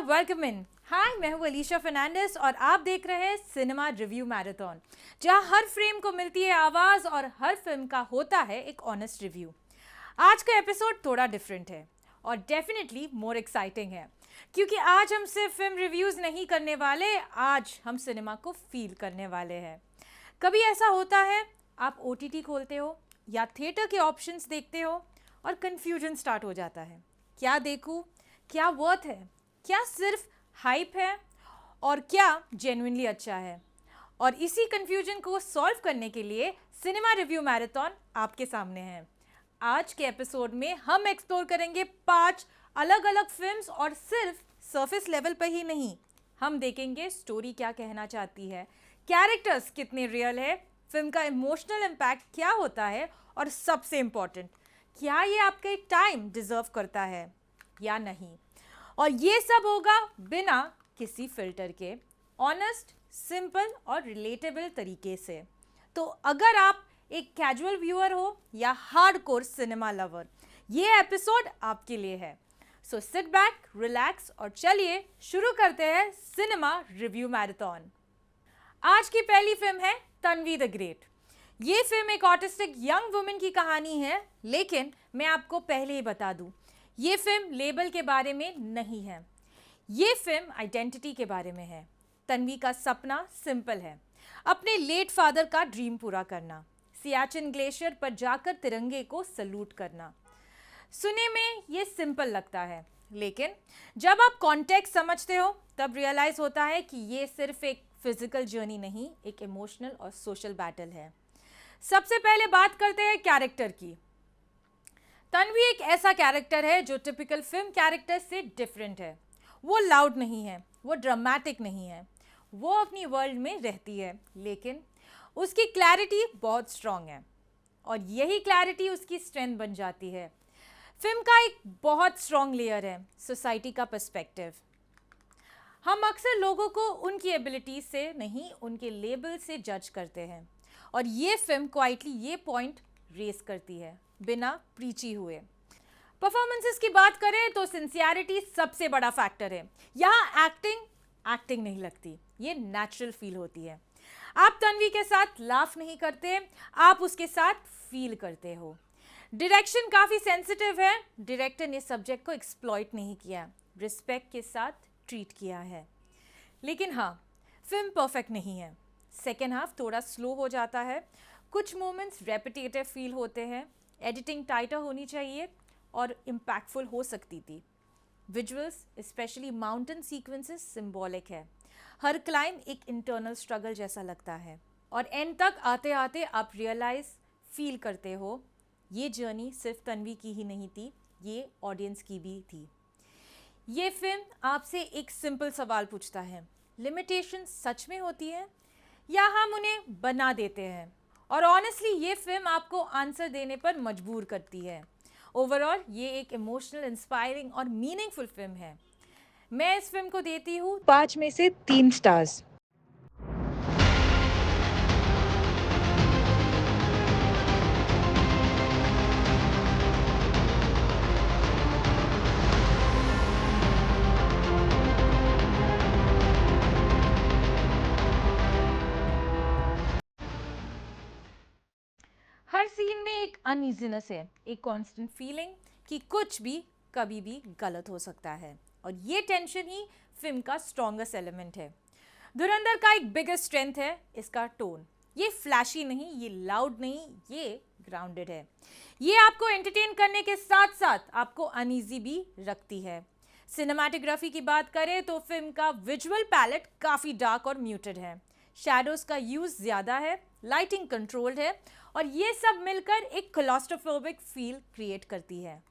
Welcome in. हाय, मैं हूँ अलीशा फर्नांडिस और आप देख रहे हैं सिनेमा रिव्यू मैराथन, जहाँ हर फ्रेम को मिलती है आवाज़ और हर फिल्म का होता है एक ऑनेस्ट रिव्यू। आज का एपिसोड थोड़ा डिफरेंट है और डेफिनेटली मोर एक्साइटिंग है, क्योंकि आज हम सिर्फ फिल्म रिव्यूज़ नहीं करने वाले, आज हम सिनेमा को फील करने वाले हैं। कभी ऐसा होता है, आप OTT खोलते हो या थिएटर के ऑप्शंस देखते हो और कन्फ्यूजन स्टार्ट हो जाता है। क्या देखूँ, क्या वर्थ है, क्या सिर्फ हाइप है और क्या जेन्युइनली अच्छा है। और इसी कन्फ्यूजन को सॉल्व करने के लिए सिनेमा रिव्यू मैराथन आपके सामने है। आज के एपिसोड में हम एक्सप्लोर करेंगे 5 अलग अलग फिल्म्स और सिर्फ सरफेस लेवल पर ही नहीं, हम देखेंगे स्टोरी क्या कहना चाहती है, कैरेक्टर्स कितने रियल है, फिल्म का इमोशनल इम्पैक्ट क्या होता है और सबसे इम्पॉर्टेंट, क्या ये आपके टाइम डिजर्व करता है या नहीं। और ये सब होगा बिना किसी फिल्टर के, ऑनेस्ट, सिंपल और रिलेटेबल तरीके से। तो अगर आप एक कैजुअल व्यूअर हो या हार्डकोर सिनेमा लवर, ये एपिसोड आपके लिए है। सो सिट बैक, रिलैक्स और चलिए शुरू करते हैं सिनेमा रिव्यू मैराथन। आज की पहली फिल्म है तन्वी द ग्रेट। ये फिल्म एक ऑटिस्टिक यंग वुमेन की कहानी है, लेकिन मैं आपको पहले ही बता दूं, ये फिल्म लेबल के बारे में नहीं है, ये फिल्म आइडेंटिटी के बारे में है। तन्वी का सपना सिंपल है, अपने लेट फादर का ड्रीम पूरा करना, सियाचिन ग्लेशियर पर जाकर तिरंगे को सल्यूट करना। सुने में ये सिंपल लगता है, लेकिन जब आप कॉन्टेक्स्ट समझते हो तब रियलाइज होता है कि ये सिर्फ एक फिजिकल जर्नी नहीं, एक इमोशनल और सोशल बैटल है। सबसे पहले बात करते हैं कैरेक्टर की। तन्वी एक ऐसा कैरेक्टर है जो टिपिकल फिल्म कैरेक्टर से डिफरेंट है। वो लाउड नहीं है, वो ड्रामेटिक नहीं है, वो अपनी वर्ल्ड में रहती है, लेकिन उसकी क्लैरिटी बहुत स्ट्रांग है और यही क्लैरिटी उसकी स्ट्रेंथ बन जाती है। फिल्म का एक बहुत स्ट्रांग लेयर है सोसाइटी का पर्सपेक्टिव। हम अक्सर लोगों को उनकी एबिलिटीज से नहीं, उनके लेबल से जज करते हैं और ये फिल्म क्वाइटली ये पॉइंट रेस करती है बिना प्रीची हुए। परफॉर्मेंसेस की बात करें तो सिंसियरिटी सबसे बड़ा फैक्टर है। यहाँ एक्टिंग नहीं लगती, ये नेचुरल फील होती है। आप तन्वी के साथ लाफ नहीं करते, आप उसके साथ फील करते हो। डायरेक्शन काफ़ी सेंसिटिव है, डायरेक्टर ने सब्जेक्ट को एक्सप्लॉइट नहीं किया, रिस्पेक्ट के साथ ट्रीट किया है। लेकिन हाँ, फिल्म परफेक्ट नहीं है। सेकेंड हाफ थोड़ा स्लो हो जाता है, कुछ मोमेंट्स रेपिटेटिव फील होते हैं, एडिटिंग टाइटर होनी चाहिए और इम्पैक्टफुल हो सकती थी। Visuals, specially mountain sequences, symbolic है। हर क्लाइम एक इंटरनल स्ट्रगल जैसा लगता है और एंड तक आते आते आप रियलाइज फील करते हो ये जर्नी सिर्फ तन्वी की ही नहीं थी, ये ऑडियंस की भी थी। ये फिल्म आपसे एक सिंपल सवाल पूछता है, लिमिटेशन सच में होती है या हम उन्हें बना देते हैं? और ऑनेस्टली ये फिल्म आपको आंसर देने पर मजबूर करती है। ओवरऑल ये एक इमोशनल, इंस्पायरिंग और मीनिंगफुल फिल्म है। मैं इस फिल्म को देती हूँ 5 में से 3 स्टार्स। हर सीन में एक अनईजीनेस है, एक कांस्टेंट फीलिंग कि कुछ भी कभी भी गलत हो सकता है और ये टेंशन ही फिल्म का स्ट्रॉन्गेस्ट एलिमेंट है। धुरंधर का एक बिगेस्ट स्ट्रेंथ है इसका टोन। ये फ्लैशी नहीं, ये लाउड नहीं, ये ग्राउंडेड है। ये आपको एंटरटेन करने के साथ साथ आपको अनईजी भी रखती है। सिनेमाटोग्राफी की बात करें तो फिल्म का विजुअल पैलेट काफ़ी डार्क और म्यूटेड है। शैडोज़ का यूज़ ज़्यादा है, लाइटिंग कंट्रोल्ड है और ये सब मिलकर एक क्लॉस्ट्रोफोबिक फील क्रिएट करती है।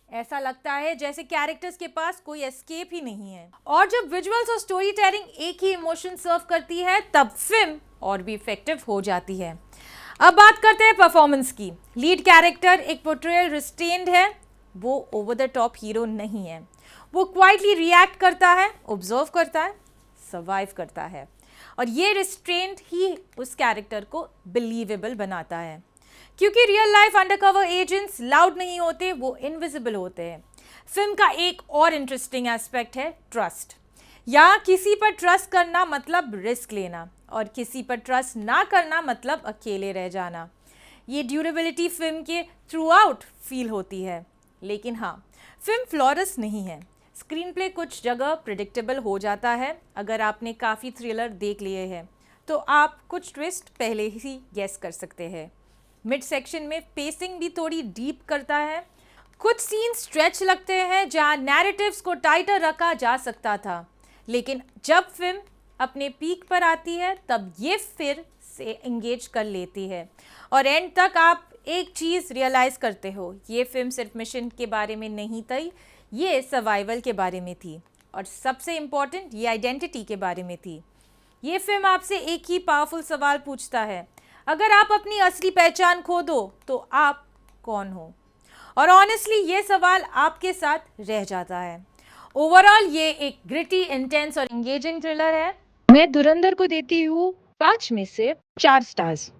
ऐसा लगता है जैसे कैरेक्टर्स के पास कोई एस्केप ही नहीं है। और जब विजुअल्स और स्टोरी टेलिंग एक ही इमोशन सर्व करती है तब फिल्म और भी इफेक्टिव हो जाती है। अब बात करते हैं परफॉर्मेंस की। लीड कैरेक्टर एक पोर्ट्रेयल रिस्ट्रेन्ड है, वो ओवर द टॉप हीरो नहीं है। वो क्वाइटली रिएक्ट करता है, ऑब्जर्व करता है, सर्वाइव करता है और ये रिस्ट्रेंट ही उस कैरेक्टर को बिलीवेबल बनाता है। क्योंकि real life undercover agents loud नहीं होते, वो इनविजिबल होते हैं। फिल्म का एक और इंटरेस्टिंग एस्पेक्ट है ट्रस्ट। या किसी पर ट्रस्ट करना मतलब रिस्क लेना, और किसी पर ट्रस्ट ना करना मतलब अकेले रह जाना। ये ड्यूरेबिलिटी फिल्म के थ्रू आउट फील होती है। लेकिन हाँ, फिल्म फ्लॉलेस नहीं है। स्क्रीन प्ले कुछ जगह प्रिडिक्टेबल हो जाता है। अगर आपने काफ़ी थ्रिलर देख लिए हैं तो आप कुछ ट्विस्ट पहले ही गेस कर सकते हैं। मिड सेक्शन में पेसिंग भी थोड़ी डीप करता है। कुछ सीन स्ट्रेच लगते हैं जहां नैरेटिव्स को टाइटर रखा जा सकता था, लेकिन जब फिल्म अपने पीक पर आती है तब ये फिर से एंगेज कर लेती है और एंड तक आप एक चीज़ रियलाइज़ करते हो, ये फिल्म सिर्फ मिशन के बारे में नहीं थी, ये सर्वाइवल के बारे में थी, और सबसे इम्पॉर्टेंट ये आइडेंटिटी के बारे में थी। ये फिल्म आपसे एक ही पावरफुल सवाल पूछता है, अगर आप अपनी असली पहचान खो दो तो आप कौन हो? और ऑनेस्टली ये सवाल आपके साथ रह जाता है। ओवरऑल ये एक ग्रिटी, इंटेंस और एंगेजिंग थ्रिलर है। मैं धुरंधर को देती हूँ 5 में से 4 स्टार्स।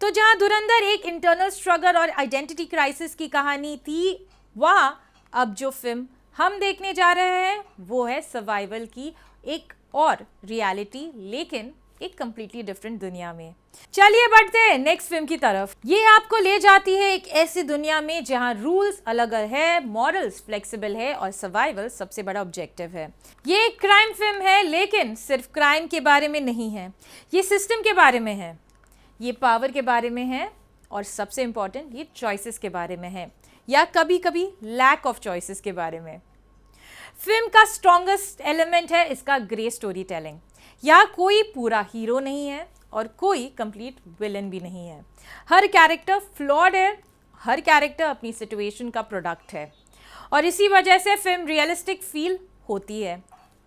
तो जहां धुरंधर एक इंटरनल स्ट्रगल और आइडेंटिटी क्राइसिस की कहानी थी, वहां अब जो फिल्म हम देखने जा रहे हैं वो है सर्वाइवल की एक और रियलिटी, लेकिन एक कंप्लीटली डिफरेंट दुनिया में। चलिए बढ़ते हैं नेक्स्ट फिल्म की तरफ। ये आपको ले जाती है एक ऐसी दुनिया में जहां रूल्स अलग है, मॉरल्स फ्लेक्सिबल है और सर्वाइवल सबसे बड़ा ऑब्जेक्टिव है। ये एक क्राइम फिल्म है, लेकिन सिर्फ क्राइम के बारे में नहीं है, ये सिस्टम के बारे में है, ये पावर के बारे में है, और सबसे इंपॉर्टेंट ये चॉइसेस के बारे में है, या कभी कभी लैक ऑफ चॉइसेस के बारे में। फिल्म का स्ट्रॉन्गेस्ट एलिमेंट है इसका ग्रे स्टोरी टेलिंग। यहाँ कोई पूरा हीरो नहीं है और कोई कंप्लीट विलन भी नहीं है। हर कैरेक्टर फ्लॉड है, हर कैरेक्टर अपनी सिचुएशन का प्रोडक्ट है, और इसी वजह से फिल्म रियलिस्टिक फील होती है।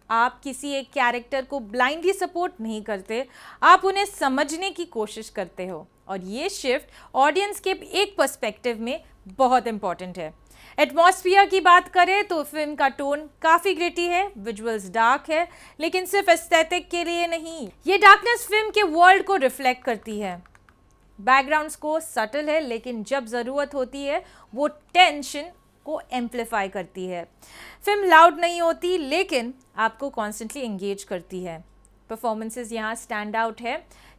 आप किसी एक कैरेक्टर को ब्लाइंडली सपोर्ट नहीं करते, आप उन्हें समझने की कोशिश करते हो, और ये शिफ्ट ऑडियंस के एक पर्सपेक्टिव में बहुत इंपॉर्टेंट है। एटमॉस्फियर की बात करें तो फिल्म का टोन काफ़ी ग्रिटी है, विजुअल्स डार्क है, लेकिन सिर्फ एस्थेटिक के लिए नहीं, ये डार्कनेस फिल्म के वर्ल्ड को रिफ्लेक्ट करती है। बैकग्राउंड को सटल है, लेकिन जब ज़रूरत होती है वो टेंशन को एम्पलीफाई करती है। फिल्म लाउड नहीं होती, लेकिन आपको कॉन्स्टेंटली एंगेज करती है। परफॉर्मेंसेस यहाँ स्टैंड आउट है,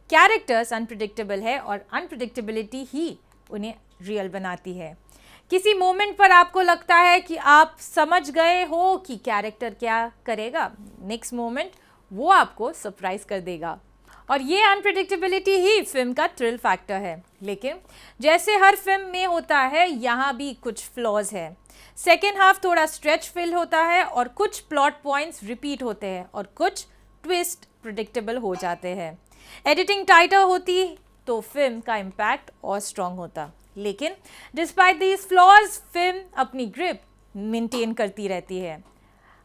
कैरेक्टर्स अनप्रिडिक्टेबल है, और अनप्रिडिक्टेबिलिटी ही उन्हें रियल बनाती है। किसी मोमेंट पर आपको लगता है कि आप समझ गए हो कि कैरेक्टर क्या करेगा, नेक्स्ट मोमेंट वो आपको सरप्राइज कर देगा, और ये अनप्रिडिक्टेबिलिटी ही फिल्म का थ्रिल फैक्टर है। लेकिन जैसे हर फिल्म में होता है, यहाँ भी कुछ फ्लॉज है। सेकेंड हाफ थोड़ा स्ट्रेच फिल होता है, और कुछ प्लॉट पॉइंट्स रिपीट होते हैं, और कुछ ट्विस्ट प्रिडिक्टेबल हो जाते हैं। एडिटिंग टाइटर होती तो फिल्म का इम्पैक्ट और स्ट्रॉन्ग होता, लेकिन डिस्पाइट दीज फ्लॉज फिल्म अपनी ग्रिप मेंटेन करती रहती है।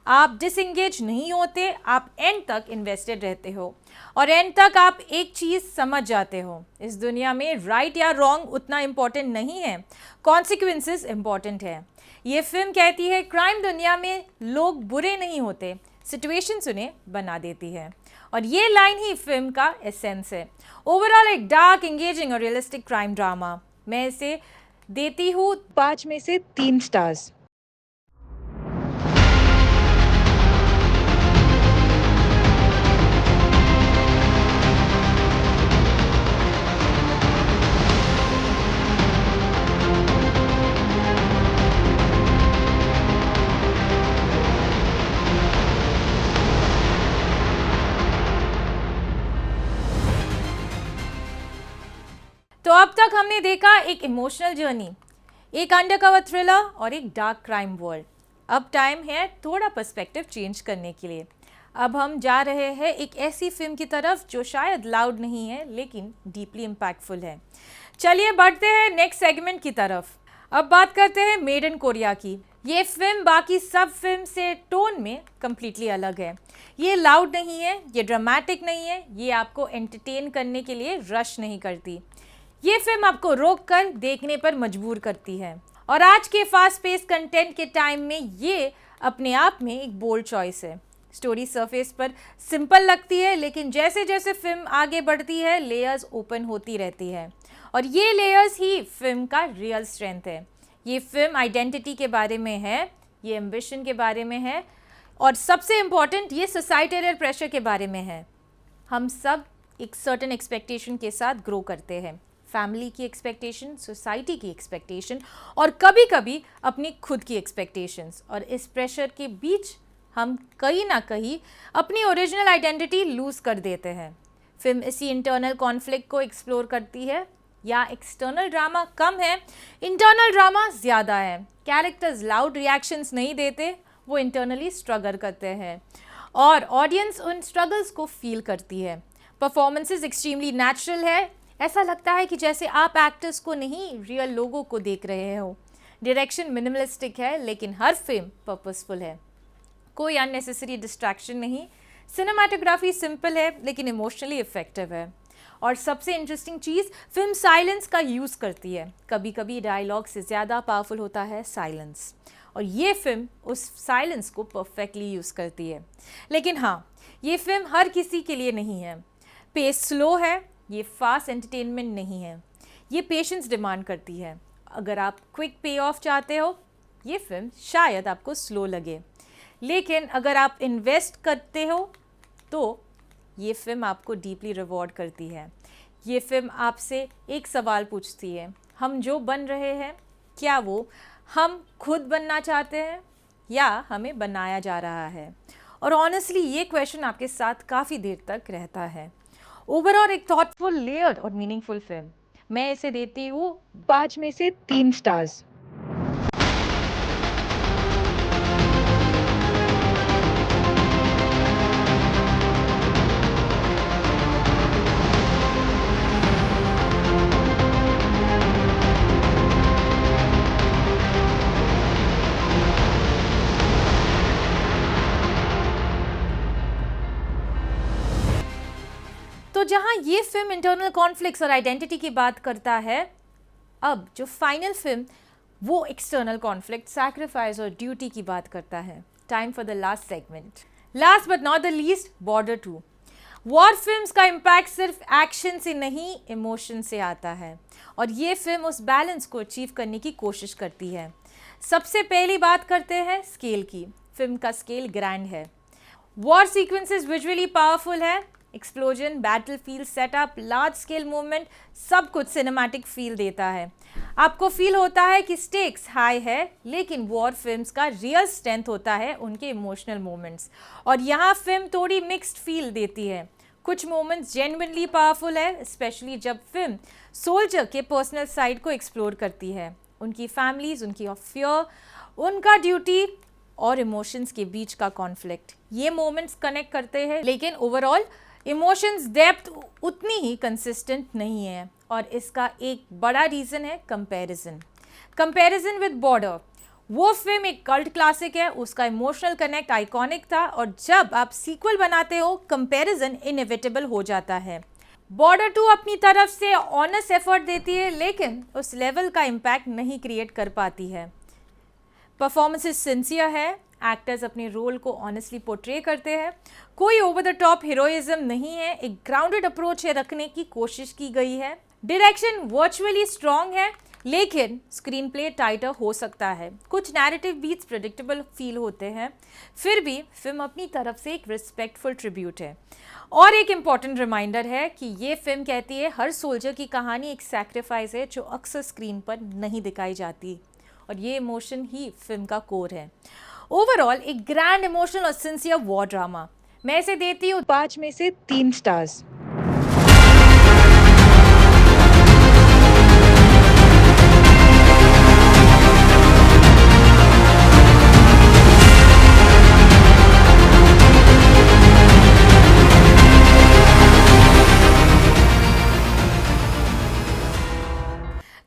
आप डिसएंगेज नहीं होते, आप एंड तक इन्वेस्टेड रहते हो, और एंड तक आप एक चीज़ समझ जाते हो, इस दुनिया में राइट या रॉन्ग उतना इम्पॉर्टेंट नहीं है, कॉन्सिक्वेंसेस इम्पॉर्टेंट है। ये फिल्म कहती है क्राइम दुनिया में लोग बुरे नहीं होते, सिचुएशंस उन्हें बना देती है, और ये लाइन ही फिल्म का एसेंस है। ओवरऑल एक डार्क, एंगेजिंग और रियलिस्टिक क्राइम ड्रामा। मैं इसे देती हूँ 5 में से 3 स्टार्स। तो अब तक हमने देखा एक इमोशनल जर्नी, एक अंडरकवर थ्रिलर और एक डार्क क्राइम वर्ल्ड। अब टाइम है थोड़ा पर्सपेक्टिव चेंज करने के लिए। अब हम जा रहे हैं एक ऐसी फिल्म की तरफ जो शायद लाउड नहीं है, लेकिन डीपली इम्पैक्टफुल है। चलिए बढ़ते हैं नेक्स्ट सेगमेंट की तरफ। अब बात करते हैं मेड इन कोरिया की। ये फिल्म बाकी सब फिल्म से टोन में कम्प्लीटली अलग है। ये लाउड नहीं है, ये ड्रामेटिक नहीं है, ये आपको एंटरटेन करने के लिए रश नहीं करती। ये फिल्म आपको रोक कर देखने पर मजबूर करती है। और आज के फास्ट पेस कंटेंट के टाइम में ये अपने आप में एक बोल्ड चॉइस है। स्टोरी सरफेस पर सिंपल लगती है, लेकिन जैसे जैसे फिल्म आगे बढ़ती है लेयर्स ओपन होती रहती है, और ये लेयर्स ही फिल्म का रियल स्ट्रेंथ है। ये फिल्म आइडेंटिटी के बारे में है, ये एम्बिशन के बारे में है, और सबसे इम्पॉर्टेंट ये सोसाइटल प्रेशर के बारे में है। हम सब एक सर्टेन एक्सपेक्टेशन के साथ ग्रो करते हैं, फैमिली की एक्सपेक्टेशन, सोसाइटी की एक्सपेक्टेशन, और कभी कभी अपनी खुद की एक्सपेक्टेशंस। और इस प्रेशर के बीच हम कहीं ना कहीं अपनी ओरिजिनल आइडेंटिटी लूज़ कर देते हैं। फिल्म इसी इंटरनल कॉन्फ्लिक्ट को एक्सप्लोर करती है। या एक्सटर्नल ड्रामा कम है, इंटरनल ड्रामा ज़्यादा है। कैरेक्टर्स लाउड रिएक्शंस नहीं देते, वो इंटरनली स्ट्रगल करते हैं, और ऑडियंस उन स्ट्रगल्स को फील करती है। परफॉर्मेंसेस एक्सट्रीमली नेचुरल है, ऐसा लगता है कि जैसे आप एक्टर्स को नहीं, रियल लोगों को देख रहे हो। डायरेक्शन मिनिमलिस्टिक है, लेकिन हर फिल्म पर्पसफुल है, कोई अननेसेसरी डिस्ट्रैक्शन नहीं। सिनेमाटोग्राफी सिंपल है, लेकिन इमोशनली इफेक्टिव है। और सबसे इंटरेस्टिंग चीज़, फिल्म साइलेंस का यूज़ करती है। कभी कभी डायलॉग से ज़्यादा पावरफुल होता है साइलेंस, और ये फिल्म उस साइलेंस को परफेक्टली यूज़ करती है। लेकिन हाँ, ये फिल्म हर किसी के लिए नहीं है। पेस स्लो है, ये फास्ट एंटरटेनमेंट नहीं है, ये पेशेंस डिमांड करती है। अगर आप क्विक पे ऑफ चाहते हो, ये फिल्म शायद आपको स्लो लगे, लेकिन अगर आप इन्वेस्ट करते हो तो ये फिल्म आपको डीपली रिवॉर्ड करती है। ये फिल्म आपसे एक सवाल पूछती है, हम जो बन रहे हैं, क्या वो हम खुद बनना चाहते हैं या हमें बनाया जा रहा है? और ऑनेस्टली ये क्वेश्चन आपके साथ काफ़ी देर तक रहता है। ओवरऑल एक थॉटफुल, लेयर्ड और मीनिंगफुल फिल्म। मैं इसे देती हूँ 5 में से 3 स्टार्स। तो जहाँ ये फिल्म इंटरनल कॉन्फ्लिक्ट्स और आइडेंटिटी की बात करता है, अब जो फाइनल फिल्म वो एक्सटर्नल कॉन्फ्लिक्ट, सैक्रिफाइस और ड्यूटी की बात करता है। Time for the last segment. Last but not the least, border 2। War films का इम्पैक्ट सिर्फ एक्शन से नहीं, इमोशन से आता है, और ये फिल्म उस बैलेंस को अचीव करने की कोशिश करती है। सबसे पहली बात करते हैं स्केल की। फिल्म का स्केल ग्रैंड है, वॉर सीक्वेंसेस विजुअली पावरफुल है, explosion, battlefield setup, large scale movement, सब कुछ सिनेमैटिक फील देता है। आपको फील होता है कि स्टेक्स हाई है, लेकिन वॉर फिल्म्स का रियल स्ट्रेंथ होता है उनके इमोशनल मोमेंट्स, और यहाँ फिल्म थोड़ी मिक्स्ड फील देती है। कुछ मोमेंट्स जेन्युइनली पावरफुल है, स्पेशली जब फिल्म सोल्जर के पर्सनल साइड को एक्सप्लोर करती है, उनकी फैमिलीज, उनकी फियर, उनका ड्यूटी और इमोशंस के बीच का कॉन्फ्लिक्ट। ये मोमेंट्स कनेक्ट करते हैं, लेकिन ओवरऑल इमोशंस डेप्थ उतनी ही कंसिस्टेंट नहीं है, और इसका एक बड़ा रीज़न है कंपैरिजन विद बॉर्डर। वो फिल्म एक कल्ट क्लासिक है, उसका इमोशनल कनेक्ट आइकॉनिक था, और जब आप सीक्वल बनाते हो कंपैरिजन इनएविटेबल हो जाता है। बॉर्डर 2 अपनी तरफ से ऑनेस्ट एफर्ट देती है, लेकिन उस लेवल का इम्पैक्ट नहीं क्रिएट कर पाती है। परफॉर्मेंसेस सिंसियर है, एक्टर्स अपने रोल को ऑनेस्टली पोर्ट्रे करते हैं, कोई ओवर द टॉप हीरोइज्म नहीं है, एक ग्राउंडेड अप्रोच है रखने की कोशिश की गई है। डायरेक्शन वर्चुअली स्ट्रॉन्ग है, लेकिन स्क्रीन प्ले टाइटर हो सकता है, कुछ नैरेटिव बीट्स प्रेडिक्टेबल फील होते हैं, फिर भी फिल्म अपनी तरफ से एक रिस्पेक्टफुल ट्रिब्यूट है। और एक इम्पॉर्टेंट रिमाइंडर है कि ये फिल्म कहती है हर सोल्जर की कहानी एक सैक्रिफाइस है जो अक्सर स्क्रीन पर नहीं दिखाई जाती, और ये इमोशन ही फिल्म का कोर है। ओवरऑल एक ग्रैंड इमोशनल और सिंसियर वॉर ड्रामा। मैं इसे देती हूँ 5 में से 3 स्टार्स।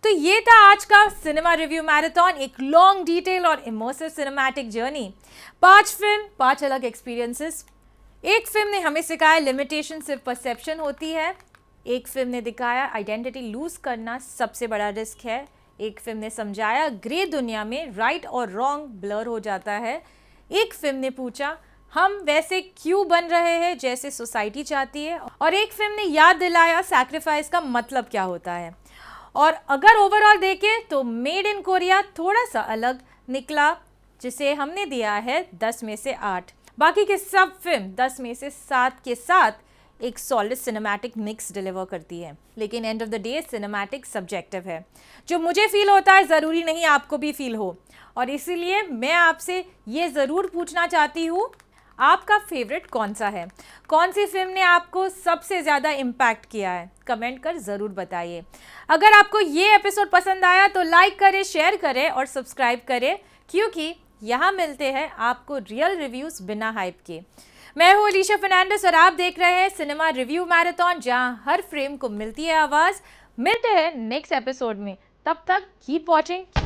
तो ये था आज का सिनेमा रिव्यू मैराथन एक लॉन्ग डिटेल और इमर्सिव सिनेमैटिक जर्नी। 5 फिल्म, 5 अलग एक्सपीरियंसेस। एक फिल्म ने हमें सिखाया लिमिटेशन सिर्फ परसेप्शन होती है। एक फिल्म ने दिखाया आइडेंटिटी लूज करना सबसे बड़ा रिस्क है। एक फिल्म ने समझाया ग्रे दुनिया में राइट और रॉन्ग ब्लर हो जाता है। एक फिल्म ने पूछा हम वैसे क्यों बन रहे हैं जैसे सोसाइटी चाहती है। और एक फिल्म ने याद दिलाया सैक्रिफाइस का मतलब क्या होता है। और अगर ओवरऑल देखें तो मेड इन कोरिया थोड़ा सा अलग निकला, जिसे हमने दिया है 10 में से 8। बाकी के सब फिल्म 10 में से 7 के साथ एक सॉलिड सिनेमैटिक मिक्स डिलीवर करती है। लेकिन end of the day cinematic subjective है। जो मुझे फील होता है ज़रूरी नहीं आपको भी फील हो। और इसीलिए मैं आपसे ये ज़रूर पूछना चाहती हूँ, आपका फेवरेट कौन सा है? कौन सी फिल्म ने आपको सबसे ज़्यादा इम्पैक्ट किया है? कमेंट कर ज़रूर बताइए। अगर आपको ये एपिसोड पसंद आया तो लाइक करें, शेयर करें और सब्सक्राइब करें, क्योंकि यहाँ मिलते हैं आपको रियल रिव्यूज़ बिना हाइप के। मैं हूँ अलीशा फर्नांडिस और आप देख रहे हैं सिनेमा रिव्यू मैराथन, जहाँ हर फ्रेम को मिलती है आवाज़। मिलते हैं नेक्स्ट एपिसोड में, तब तक कीप वॉचिंग।